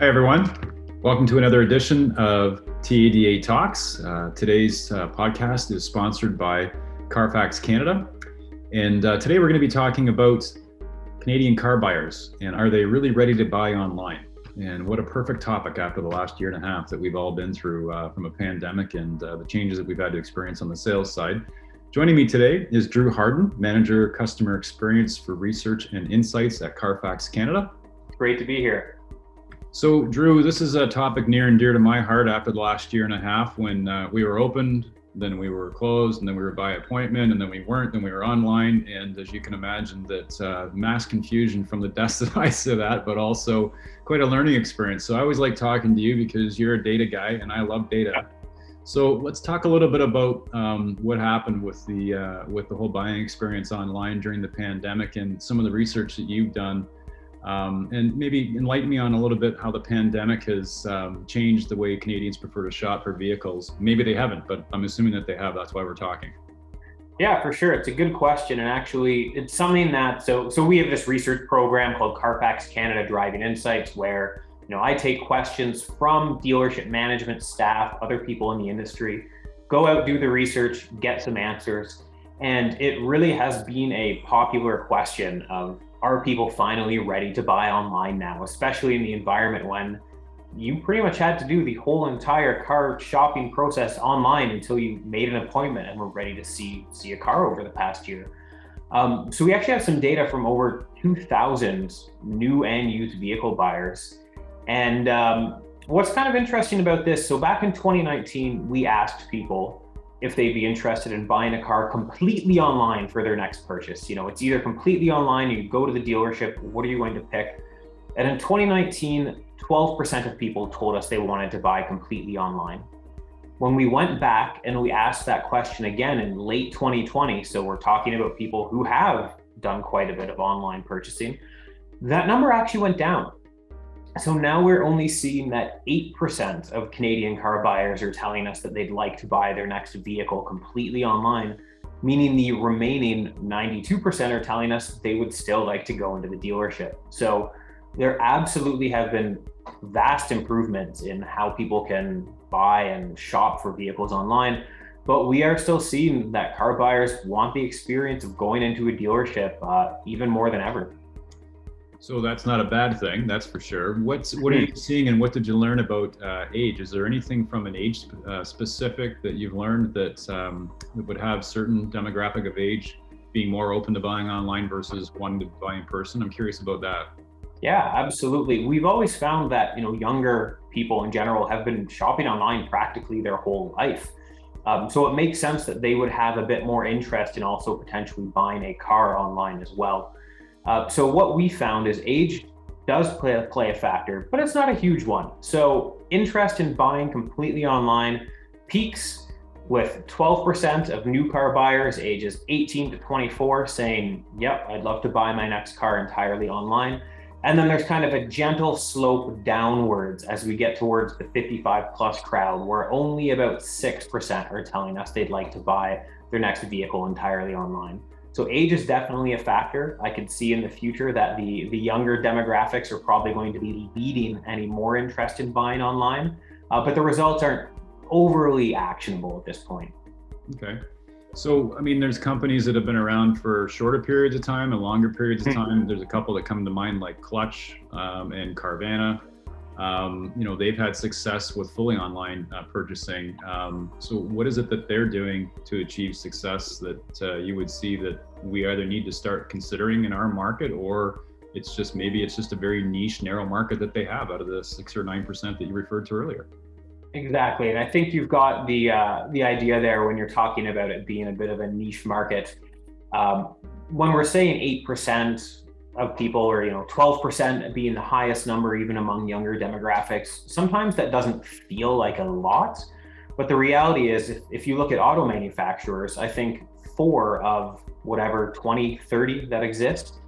Hi, everyone. Welcome to another edition of TADA Talks. Today's podcast is sponsored by CARFAX Canada. And today we're going to be talking about Canadian car buyers and are they really ready to buy online? And what a perfect topic after the last year and a half that we've all been through from a pandemic and the changes that we've had to experience on the sales side. Joining me today is Drew Harden, Manager Customer Experience for Research and Insights at CARFAX Canada. Great to be here. So Drew, this is a topic near and dear to my heart after the last year and a half when we were opened, then we were closed, and then we were by appointment, and then we weren't, then we were online. And as you can imagine, that mass confusion from the desk that I sit at, but also quite a learning experience. So I always like talking to you because you're a data guy and I love data. So let's talk a little bit about what happened with the whole buying experience online during the pandemic and some of the research that you've done. And maybe enlighten me on a little bit how the pandemic has changed the way Canadians prefer to shop for vehicles. Maybe they haven't, but I'm assuming that they have. That's why we're talking. Yeah, for sure. It's a good question. And actually, it's something that, so we have this research program called CARFAX Canada Driving Insights, where I take questions from dealership management staff, other people in the industry, go out, do the research, get some answers. And it really has been a popular question of, are people finally ready to buy online now, especially in the environment when you pretty much had to do the whole entire car shopping process online until you made an appointment and were ready to see a car over the past year. So we actually have some data from over 2,000 new and used vehicle buyers. And what's kind of interesting about this, so back in 2019, we asked people if they'd be interested in buying a car completely online for their next purchase. It's either completely online, you go to the dealership, what are you going to pick? And in 2019, 12% of people told us they wanted to buy completely online. When we went back and we asked that question again in late 2020, so we're talking about people who have done quite a bit of online purchasing, that number actually went down. So now we're only seeing that 8% of Canadian car buyers are telling us that they'd like to buy their next vehicle completely online, meaning the remaining 92% are telling us they would still like to go into the dealership. So there absolutely have been vast improvements in how people can buy and shop for vehicles online, but we are still seeing that car buyers want the experience of going into a dealership even more than ever. So that's not a bad thing, that's for sure. What are you seeing and what did you learn about age? Is there anything from an age specific that you've learned that would have certain demographic of age being more open to buying online versus wanting to buy in person? I'm curious about that. Yeah, absolutely. We've always found that younger people in general have been shopping online practically their whole life. So it makes sense that they would have a bit more interest in also potentially buying a car online as well. So what we found is age does play a factor, but it's not a huge one. So interest in buying completely online peaks with 12% of new car buyers ages 18 to 24 saying, yep, I'd love to buy my next car entirely online. And then there's kind of a gentle slope downwards as we get towards the 55 plus crowd, where only about 6% are telling us they'd like to buy their next vehicle entirely online. So age is definitely a factor. I could see in the future that the younger demographics are probably going to be leading any more interest in buying online, but the results aren't overly actionable at this point. Okay. So, there's companies that have been around for shorter periods of time and longer periods of time. There's a couple that come to mind like Clutch and Carvana. They've had success with fully online purchasing. So what is it that they're doing to achieve success that you would see that we either need to start considering in our market, or it's just a very niche, narrow market that they have out of the 6 or 9% that you referred to earlier? Exactly. And I think you've got the idea there when you're talking about it being a bit of a niche market. When we're saying 8%, of people, or 12% being the highest number even among younger demographics, sometimes that doesn't feel like a lot, but the reality is if you look at auto manufacturers, I think 4 of whatever 20, 30 that exist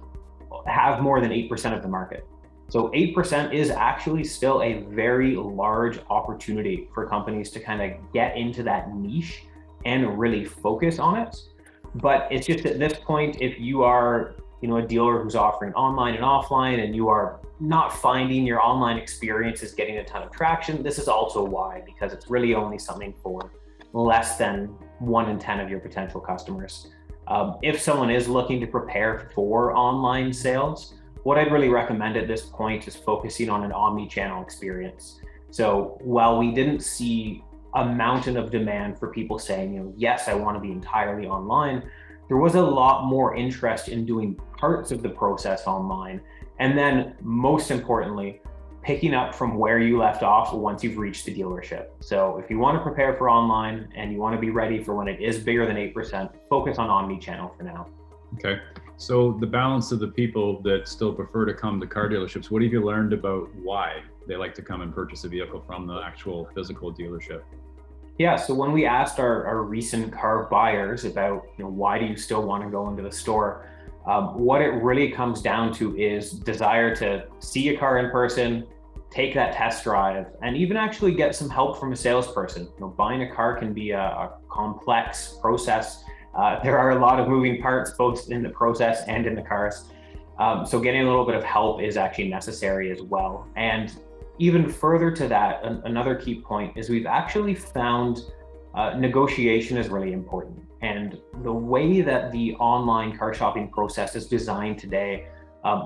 have more than 8% of the market. So 8% is actually still a very large opportunity for companies to kind of get into that niche and really focus on it. But it's just at this point, if you are a dealer who's offering online and offline, and you are not finding your online experience is getting a ton of traction. This is also why, because it's really only something for less than 1 in 10 of your potential customers. If someone is looking to prepare for online sales, what I'd really recommend at this point is focusing on an omni-channel experience. So while we didn't see a mountain of demand for people saying, yes, I want to be entirely online, there was a lot more interest in doing parts of the process online. And then most importantly, picking up from where you left off once you've reached the dealership. So if you want to prepare for online and you want to be ready for when it is bigger than 8%, focus on omni-channel for now. Okay. So the balance of the people that still prefer to come to car dealerships, what have you learned about why they like to come and purchase a vehicle from the actual physical dealership? Yeah, so when we asked our recent car buyers about, why do you still want to go into the store? What it really comes down to is desire to see a car in person, take that test drive, and even actually get some help from a salesperson. Buying a car can be a complex process. There are a lot of moving parts, both in the process and in the cars. So getting a little bit of help is actually necessary as well. And even further to that, another key point is we've actually found negotiation is really important. And the way that the online car shopping process is designed today,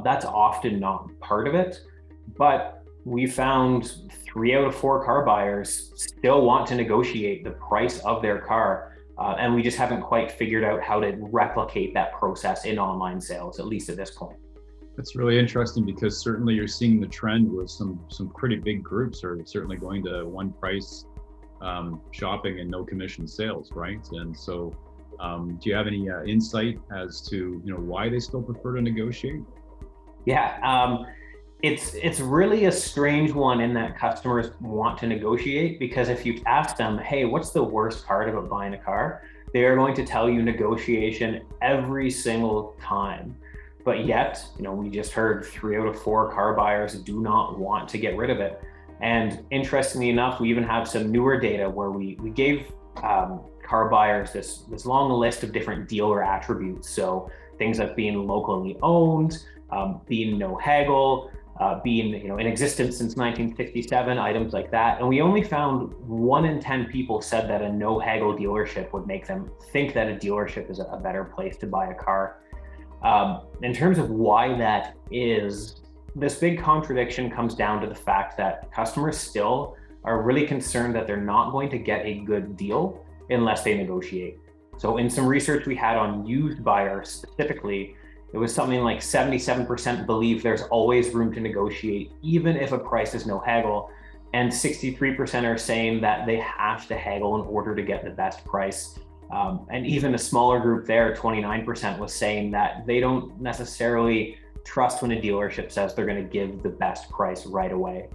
that's often not part of it. But we found 3 out of 4 car buyers still want to negotiate the price of their car. And we just haven't quite figured out how to replicate that process in online sales, at least at this point. That's really interesting, because certainly you're seeing the trend with some pretty big groups are certainly going to one price shopping and no commission sales, right? And so do you have any insight as to why they still prefer to negotiate? Yeah, it's really a strange one in that customers want to negotiate, because if you ask them, hey, what's the worst part about buying a car? They are going to tell you negotiation every single time. But yet, we just heard 3 out of 4 car buyers do not want to get rid of it. And interestingly enough, we even have some newer data where we gave car buyers this long list of different dealer attributes. So things like being locally owned, being no haggle, being in existence since 1967, items like that. And we only found 1 in 10 people said that a no haggle dealership would make them think that a dealership is a better place to buy a car. In terms of why that is, this big contradiction comes down to the fact that customers still are really concerned that they're not going to get a good deal unless they negotiate. So in some research we had on used buyers specifically, it was something like 77% believe there's always room to negotiate, even if a price is no haggle. And 63% are saying that they have to haggle in order to get the best price. And even a smaller group there, 29%, was saying that they don't necessarily trust when a dealership says they're going to give the best price right away.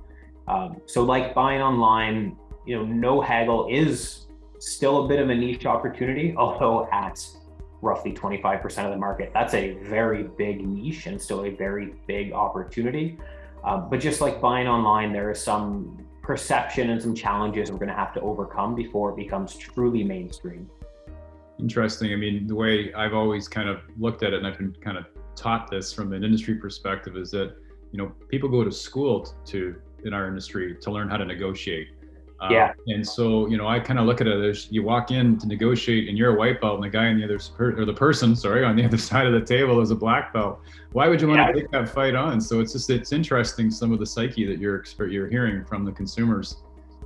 So like buying online, no haggle is still a bit of a niche opportunity, although at roughly 25% of the market, that's a very big niche and still a very big opportunity. But just like buying online, there is some perception and some challenges we're going to have to overcome before it becomes truly mainstream. Interesting. I mean, the way I've always kind of looked at it, and I've been kind of taught this from an industry perspective, is that, people go to school in our industry to learn how to negotiate. And so, I kind of look at it as you walk in to negotiate and you're a white belt and the guy on the other, or the person, on the other side of the table is a black belt. Why would you want to take that fight on? So it's interesting, some of the psyche that you're hearing from the consumers.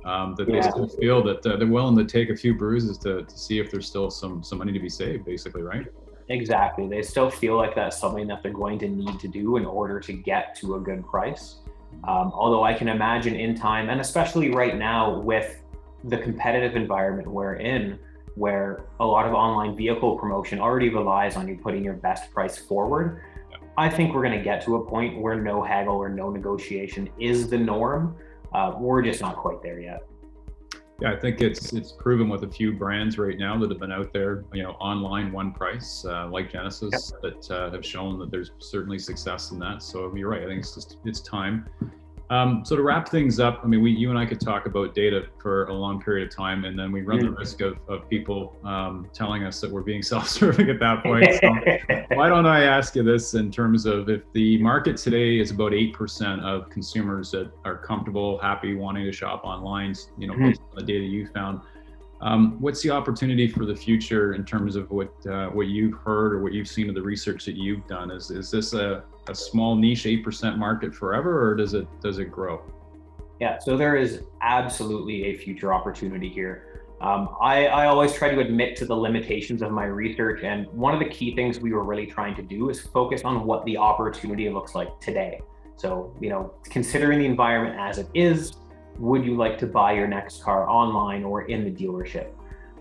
That they still feel that they're willing to take a few bruises to see if there's still some money to be saved, basically, right? Exactly. They still feel like that's something that they're going to need to do in order to get to a good price. Although I can imagine in time, and especially right now with the competitive environment we're in, where a lot of online vehicle promotion already relies on you putting your best price forward, I think we're going to get to a point where no haggle or no negotiation is the norm. We're just not quite there yet. Yeah, I think it's proven with a few brands right now that have been out there, online one price, like Genesis, that have shown that there's certainly success in that. So you're right. I think it's time. So to wrap things up, I mean, you and I could talk about data for a long period of time, and then we run the risk of people telling us that we're being self-serving at that point. So why don't I ask you this in terms of, if the market today is about 8% of consumers that are comfortable, happy, wanting to shop online, based on the data you found, what's the opportunity for the future in terms of what you've heard or what you've seen of the research that you've done? Is this a small niche 8% market forever, or does it grow? Yeah, so there is absolutely a future opportunity here. I always try to admit to the limitations of my research, and one of the key things we were really trying to do is focus on what the opportunity looks like today. So, considering the environment as it is, would you like to buy your next car online or in the dealership?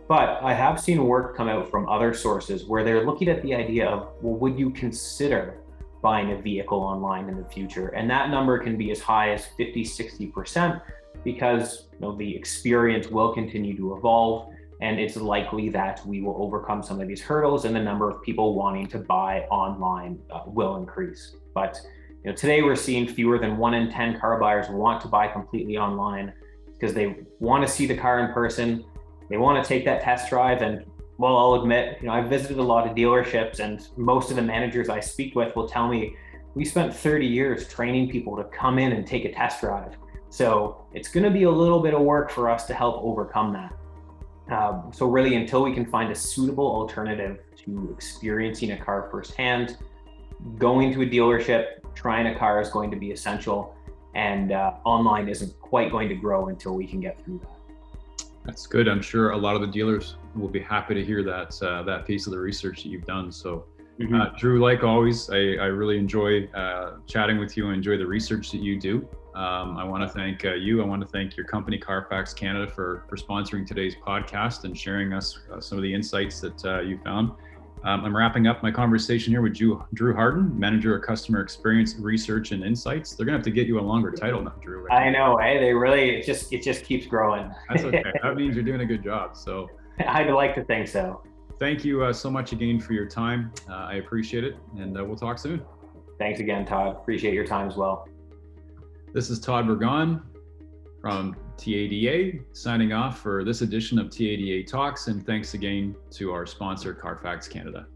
But I have seen work come out from other sources where they're looking at the idea of, well, would you consider buying a vehicle online in the future? And that number can be as high as 50, 60%, because the experience will continue to evolve, and it's likely that we will overcome some of these hurdles and the number of people wanting to buy online will increase. But today we're seeing fewer than 1 in 10 car buyers want to buy completely online because they want to see the car in person. They want to take that test drive. And well, I'll admit, I've visited a lot of dealerships, and most of the managers I speak with will tell me, we spent 30 years training people to come in and take a test drive. So it's going to be a little bit of work for us to help overcome that. So really, until we can find a suitable alternative to experiencing a car firsthand, going to a dealership, trying a car is going to be essential, and online isn't quite going to grow until we can get through that. That's good. I'm sure a lot of the dealers will be happy to hear that piece of the research that you've done. So, Drew, like always, I really enjoy chatting with you and enjoy the research that you do. I want to thank you. I want to thank your company, CARFAX Canada, for sponsoring today's podcast and sharing us some of the insights that you found. I'm wrapping up my conversation here with Drew Harden, Manager of Customer Experience, Research and Insights. They're gonna have to get you a longer title now, Drew. I know, they really, it just keeps growing. That's okay. That means you're doing a good job. So I'd like to think so. Thank you so much again for your time. I appreciate it, and we'll talk soon. Thanks again, Todd. Appreciate your time as well. This is Todd Bourgon from TADA, signing off for this edition of TADA Talks, and thanks again to our sponsor, CARFAX Canada.